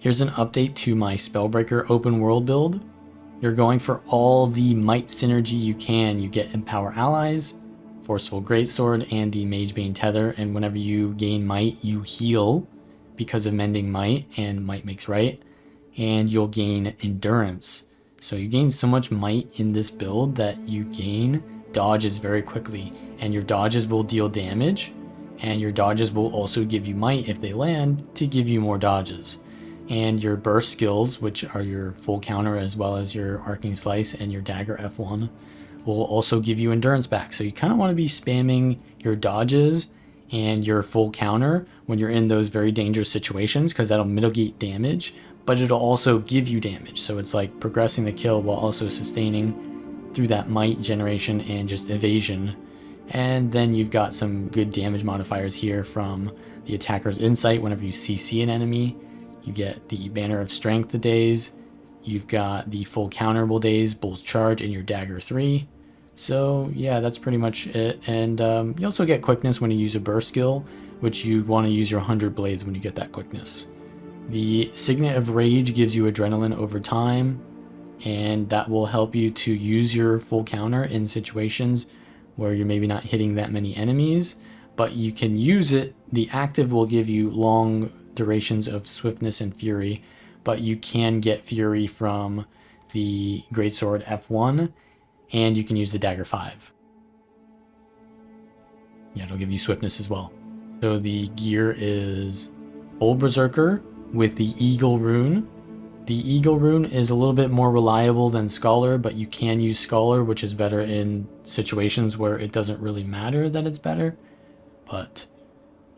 Here's an update to my Spellbreaker open world build. You're going for all the might synergy you can. You get Empower Allies, Forceful Greatsword, and the Magebane Tether, and whenever you gain might, you heal because of Mending Might, and Might Makes Right, and you'll gain Endurance. So you gain so much might in this build that you gain dodges very quickly, and your dodges will deal damage, and your dodges will also give you might if they land to give you more dodges. And your burst skills, which are your full counter as well as your arcing slice and your dagger F1, will also give you endurance back. So you kind of want to be spamming your dodges and your full counter when you're in those very dangerous situations, because that'll mitigate damage, but it'll also give you damage. So it's like progressing the kill while also sustaining through that might generation and just evasion. And then you've got some good damage modifiers here from the attacker's insight. Whenever you CC an enemy, you get the Banner of Strength days. You've got the full counterable days, Bull's Charge, and your Dagger 3. So yeah, that's pretty much it. And you also get quickness when you use a burst skill, which you want to use your 100 blades when you get that quickness. The Signet of Rage gives you adrenaline over time, and that will help you to use your full counter in situations where you're maybe not hitting that many enemies, but you can use it. The active will give you long durations of swiftness and fury, but you can get fury from the Greatsword F1, and you can use the Dagger 5. Yeah, it'll give you swiftness as well. So the gear is full Berserker with the Eagle rune. The Eagle rune is a little bit more reliable than Scholar, but you can use Scholar, which is better in situations where it doesn't really matter that it's better. But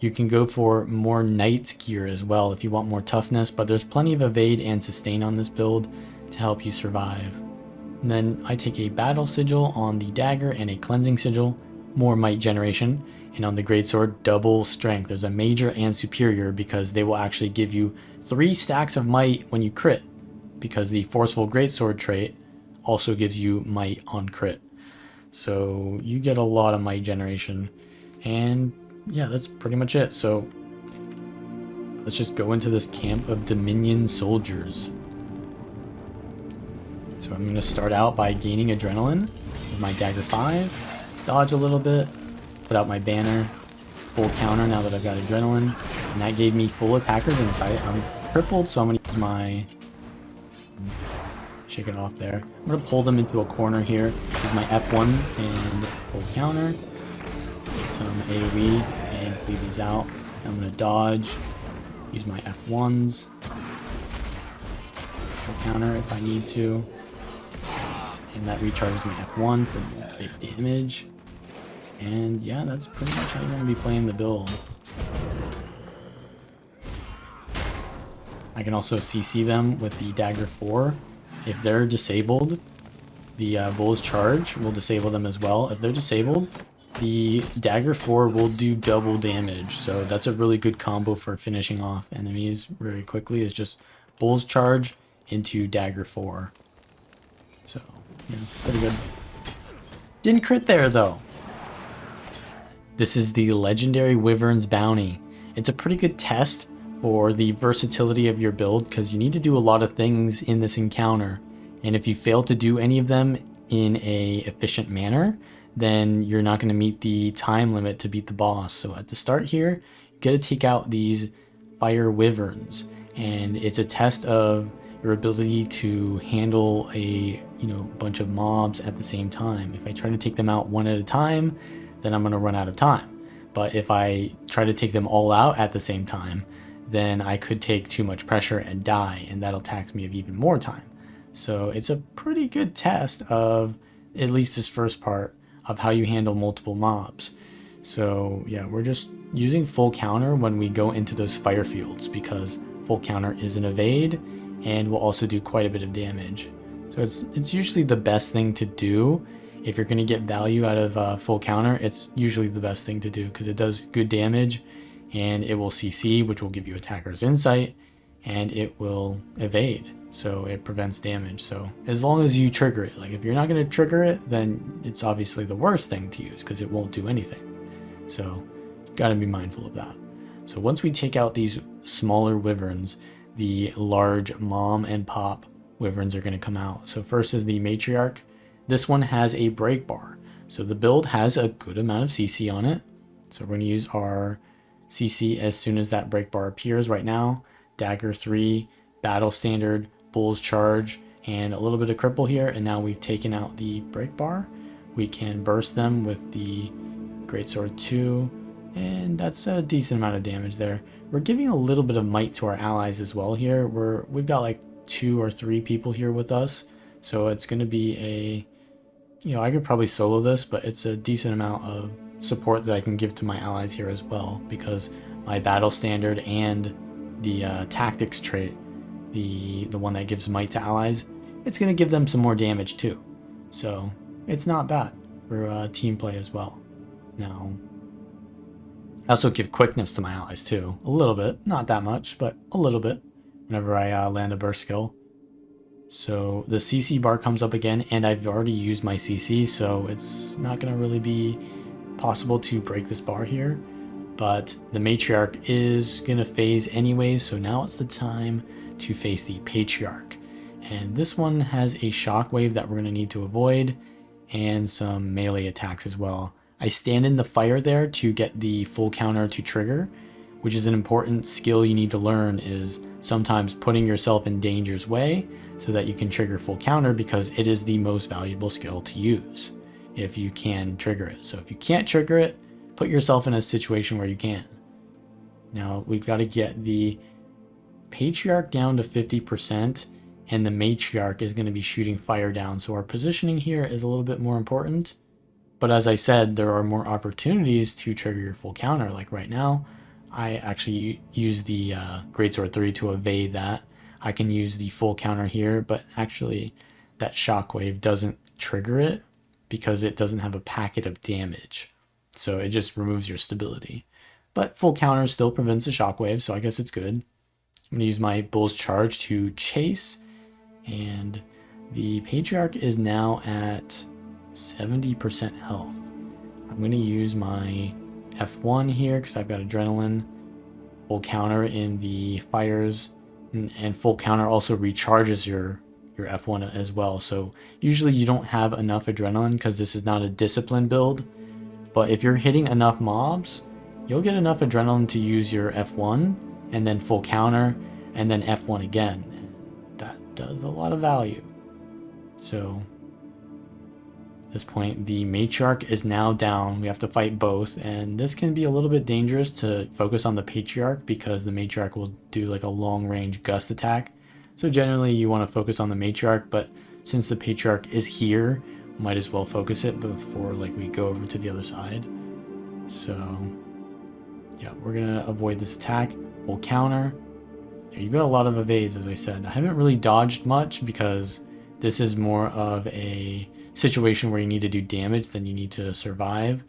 you can go for more Knight's gear as well if you want more toughness, but there's plenty of evade and sustain on this build to help you survive. And then I take a Battle Sigil on the dagger and a Cleansing Sigil, more might generation, and on the Greatsword, double strength. There's a major and superior because they will actually give you 3 stacks of might when you crit, because the Forceful Greatsword trait also gives you might on crit. So you get a lot of might generation, and yeah, that's pretty much it. So let's just go into this camp of Dominion soldiers. So I'm going to start out by gaining adrenaline with my Dagger 5, dodge a little bit, put out my banner, full counter now that I've got adrenaline, and that gave me full attacker's insight. I'm crippled, so I'm going to use my... shake it off there. I'm going to pull them into a corner here, use my F1 and full counter. Get some AoE and cleave these out. I'm going to dodge, use my F1s, full counter if I need to, and that recharges my F1 for big damage. And yeah, that's pretty much how you're going to be playing the build. I can also CC them with the Dagger 4. If they're disabled, the Bull's Charge will disable them as well. If they're disabled, the Dagger 4 will do double damage, so that's a really good combo for finishing off enemies very quickly. It's just Bull's Charge into Dagger 4. So, yeah, pretty good. Didn't crit there, though. This is the Legendary Wyvern's Bounty. It's a pretty good test for the versatility of your build, because you need to do a lot of things in this encounter, and if you fail to do any of them in a efficient manner, then you're not going to meet the time limit to beat the boss. So at the start here, you got to take out these Fire Wyverns, and it's a test of your ability to handle a bunch of mobs at the same time. If I try to take them out one at a time, then I'm going to run out of time. But if I try to take them all out at the same time, then I could take too much pressure and die, and that'll tax me of even more time. So it's a pretty good test of at least this first part of how you handle multiple mobs. So yeah, we're just using full counter when we go into those fire fields, because full counter is an evade and will also do quite a bit of damage. So it's usually the best thing to do. If you're going to get value out of full counter, it's usually the best thing to do, because it does good damage, and it will CC, which will give you attacker's insight, and it will evade, so it prevents damage. So as long as you trigger it, like if you're not going to trigger it, then it's obviously the worst thing to use, because it won't do anything. So got to be mindful of that. So once we take out these smaller wyverns, the large mom and pop wyverns are going to come out. So first is the Matriarch. This one has a break bar. So the build has a good amount of CC on it. So we're going to use our CC as soon as that break bar appears right now. Dagger 3, Battle Standard, Bull's Charge, and a little bit of cripple here. And now we've taken out the break bar. We can burst them with the Greatsword 2, and that's a decent amount of damage there. We're giving a little bit of might to our allies as well here. We've got like 2 or 3 people here with us, so it's going to be a, I could probably solo this, but it's a decent amount of support that I can give to my allies here as well, because my battle standard and the tactics trait, the one that gives might to allies, it's going to give them some more damage too. So it's not bad for team play as well. Now, I also give quickness to my allies too. A little bit. Not that much, but a little bit whenever I land a burst skill. So the CC bar comes up again, and I've already used my CC, so it's not going to really be possible to break this bar here. But the Matriarch is going to phase anyways, so now it's the time to face the Patriarch. And this one has a shockwave that we're going to need to avoid, and some melee attacks as well. I stand in the fire there to get the full counter to trigger, which is an important skill you need to learn, is sometimes putting yourself in danger's way so that you can trigger full counter, because it is the most valuable skill to use if you can trigger it. So if you can't trigger it, put yourself in a situation where you can. Now we've got to get the Patriarch down to 50%, and the Matriarch is going to be shooting fire down. So our positioning here is a little bit more important. But as I said, there are more opportunities to trigger your full counter. Like right now, I actually use the Greatsword 3 to evade that. I can use the full counter here, but actually that shockwave doesn't trigger it because it doesn't have a packet of damage. So it just removes your stability. But full counter still prevents the shockwave, so I guess it's good. I'm going to use my Bull's Charge to chase, and the Patriarch is now at 70% health. I'm going to use my F1 here because I've got adrenaline. Full counter in the fires, and full counter also recharges your F1 as well. So usually you don't have enough adrenaline because this is not a discipline build, but if you're hitting enough mobs, you'll get enough adrenaline to use your F1 and then full counter and then F1 again. That does a lot of value. So at this point, the Matriarch is now down. We have to fight both, and this can be a little bit dangerous to focus on the Patriarch because the Matriarch will do like a long range gust attack. So generally you want to focus on the Matriarch, but since the Patriarch is here, might as well focus it before like we go over to the other side. So yeah, we're gonna avoid this attack. We'll counter. You've got a lot of evades, as I said. I haven't really dodged much because this is more of a situation where you need to do damage than you need to survive.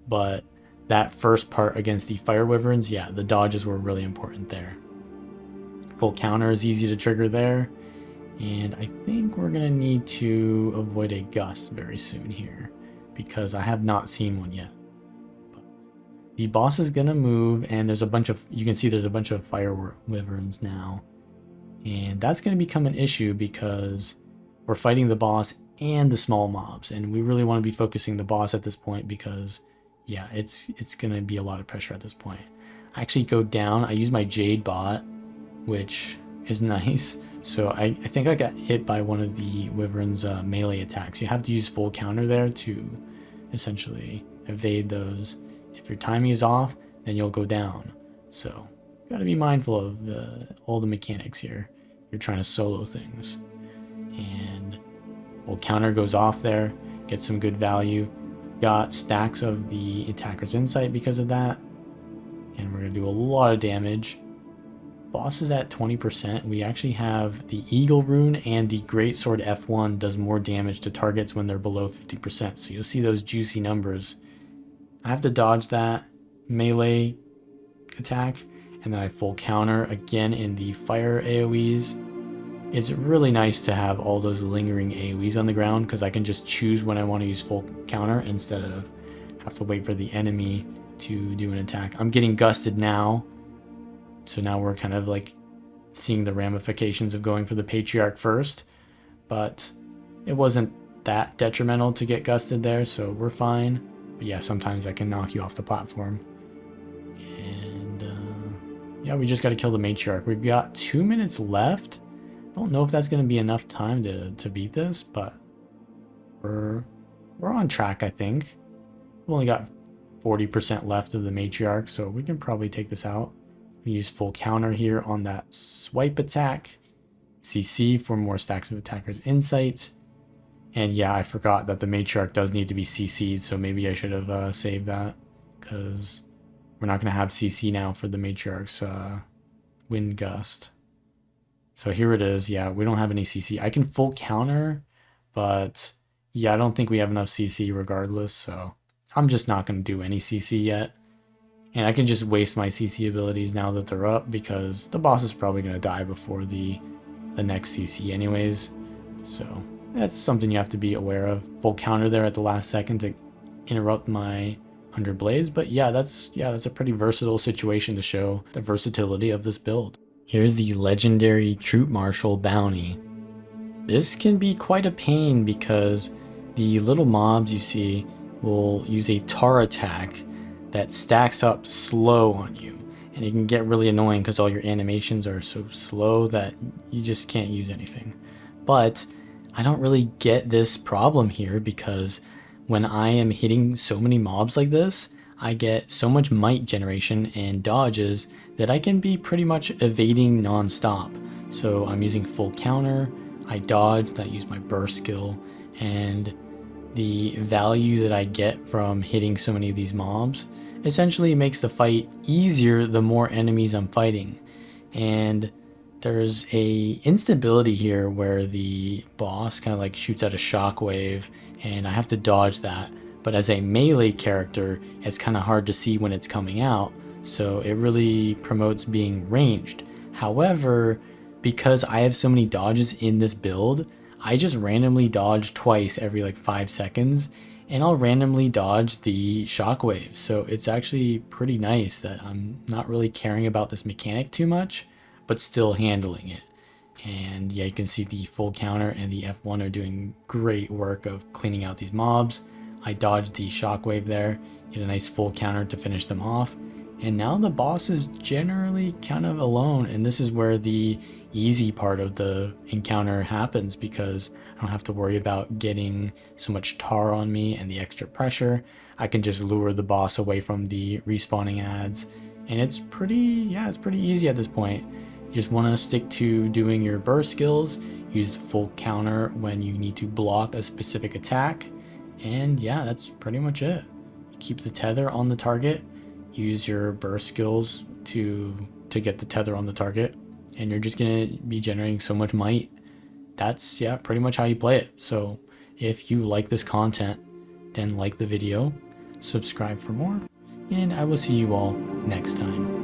But that first part against the Fire Wyverns, yeah, the dodges were really important there. Full counter is easy to trigger there. And I think we're going to need to avoid a gust very soon here because I have not seen one yet. But the boss is going to move, and there's a bunch of, you can see there's a bunch of Fire Wyverns now. And that's going to become an issue because we're fighting the boss and the small mobs, and we really want to be focusing the boss at this point because yeah, it's going to be a lot of pressure at this point. I actually go down. I use my Jade bot, which is nice. So I think I got hit by one of the Wyvern's melee attacks. You have to use full counter there to essentially evade those. If your timing is off, then you'll go down. So you got to be mindful of all the mechanics here. You're trying to solo things. And full counter goes off there, gets some good value. Got stacks of the attacker's insight because of that. And we're going to do a lot of damage. Boss is at 20%. We actually have the Eagle rune, and the Greatsword F1 does more damage to targets when they're below 50%. So you'll see those juicy numbers. I have to dodge that melee attack, and then I full counter again in the fire AoEs. It's really nice to have all those lingering AoEs on the ground because I can just choose when I want to use full counter instead of have to wait for the enemy to do an attack. I'm getting gusted now. So now we're kind of like seeing the ramifications of going for the Patriarch first, but it wasn't that detrimental to get gusted there, so we're fine. But yeah, sometimes I can knock you off the platform. And yeah, we just got to kill the Matriarch. We've got 2 minutes left. I don't know if that's going to be enough time to beat this, but we're on track, I think. We've only got 40% left of the Matriarch, so we can probably take this out. We use full counter here on that swipe attack. CC for more stacks of attackers' insight. And yeah, I forgot that the Matriarch does need to be CC'd, so maybe I should have saved that, because we're not going to have CC now for the Matriarch's Wind Gust. So here it is. Yeah, we don't have any CC. I can full counter, but yeah, I don't think we have enough CC regardless, so I'm just not going to do any CC yet. And I can just waste my CC abilities now that they're up, because the boss is probably going to die before the next CC anyways. So that's something you have to be aware of. Full counter there at the last second to interrupt my 100 Blaze. But yeah, that's a pretty versatile situation to show the versatility of this build. Here's the legendary Troop Marshal bounty. This can be quite a pain because the little mobs you see will use a tar attack that stacks up slow on you. And it can get really annoying because all your animations are so slow that you just can't use anything. But I don't really get this problem here, because when I am hitting so many mobs like this, I get so much might generation and dodges that I can be pretty much evading non-stop. So I'm using full counter, I dodge, then I use my burst skill, and the value that I get from hitting so many of these mobs essentially makes the fight easier the more enemies I'm fighting. And there's a instability here where the boss kind of like shoots out a shockwave and I have to dodge that. But as a melee character, it's kind of hard to see when it's coming out, so it really promotes being ranged. However, because I have so many dodges in this build, I just randomly dodge twice every like 5 seconds, and I'll randomly dodge the shockwaves. So it's actually pretty nice that I'm not really caring about this mechanic too much, but still handling it. And yeah, you can see the full counter and the F1 are doing great work of cleaning out these mobs. I dodged the shockwave there, get a nice full counter to finish them off. And now the boss is generally kind of alone, and this is where the easy part of the encounter happens, because I don't have to worry about getting so much tar on me and the extra pressure. I can just lure the boss away from the respawning ads, and it's pretty easy at this point. You just want to stick to doing your burst skills, use the full counter when you need to block a specific attack, and yeah, that's pretty much it. Keep the tether on the target, use your burst skills to get the tether on the target, and you're just gonna be generating so much might. That's pretty much how you play it. So if you like this content, then like the video, subscribe for more, and I will see you all next time.